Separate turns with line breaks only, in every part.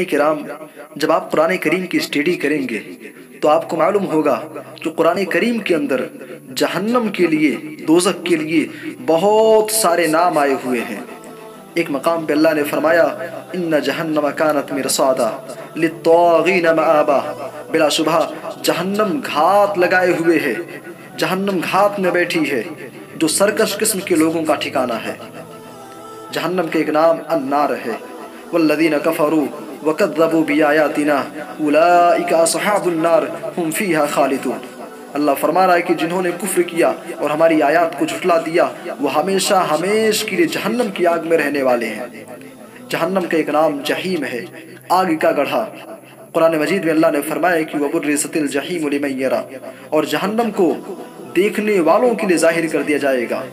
کرام، جب آپ قرآن کریم کی اسٹڈی کریں گے تو آپ کو معلوم ہوگا کہ قرآن کریم کے اندر جہنم کے لیے، دوزخ کے لیے بہت سارے نام آئے ہوئے ہیں۔ ایک مقام پہ اللہ نے فرمایا ان جہنم کانت مرصادا للطاغین مآبا، بلا شبہ جہنم گھات لگائے ہوئے ہے، جہنم گھات میں بیٹھی ہے جو سرکش قسم کے لوگوں کا ٹھکانہ ہے۔ جہنم کے ایک نام النار ہے، والذین کفروا وکذبوا بآیاتنا اولئک اصحاب النار هم فیہا خالدون۔ اللہ فرما رہا ہے کہ جنہوں نے کفر کیا اور ہماری آیات کو جھٹلا دیا وہ ہمیشہ ہمیشہ کے لیے جہنم کی آگ میں رہنے والے ہیں۔ جہنم کا ایک نام جہیم ہے، آگ کا گڑھا۔ قرآن مجید میں اللہ نے فرمایا کہ وَبُرِّزَتِ الْجَحِيمُ لِمَن يَرَىٰ، اور جہنم کو دیکھنے والوں کے لیے ظاہر کر دیا جائے گا۔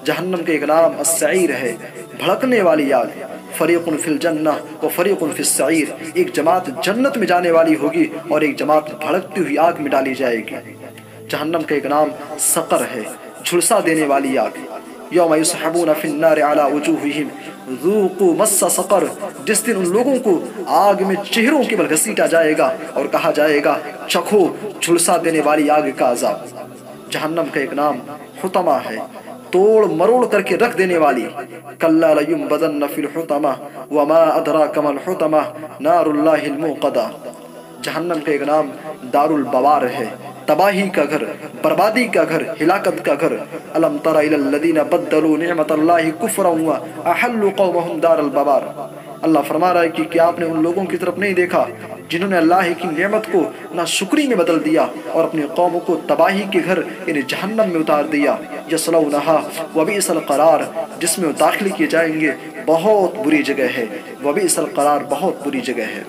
جہنم کا ایک نام السعیر ہے، بھڑکنے والی آگ۔ فریق فی الجنہ و فریق فی السعیر، ایک جماعت جنت میں جانے والی ہوگی اور ایک جماعت بھڑکتی ہوئی آگ میں ڈالی جائے گی۔ جہنم کا ایک نام سقر ہے، جھلسا دینے والی آگ۔ یوم یسحبون فی النار علی وجوہہم ذوقوا مس سقر، جس دن ان لوگوں کو آگ میں چہروں کے بل گھسیٹا جائے گا اور کہا جائے گا چکھو جھلسا دینے والی آگ کا عذاب۔ جہنم کا ایک نام حطمہ ہے، توڑ مروڑ کر کے رکھ دینے والی۔ کلا لینبذن فی الحطمہ وما ادراک ما الحطمہ نار اللہ الموقدہ۔ جہنم کا ایک نام دار البوار ہے، تباہی کا گھر، بربادی کا گھر، ہلاکت کا گھر۔ الم تر الی الذین بدلوا نعمت اللہ کفرا واحلوا قومهم دار البوار۔ اللہ فرما رہا ہے کہ کیا آپ نے ان لوگوں کی طرف نہیں دیکھا جنہوں نے اللہ کی نعمت کو ناشکری میں بدل دیا اور اپنی قوموں کو تباہی کے گھر یعنی جہنم میں اتار دیا۔ یصلونہا وبئس القرار، جس میں وہ داخل کیے جائیں گے، بہت بری جگہ ہے۔ وبئس القرار، بہت بری جگہ ہے۔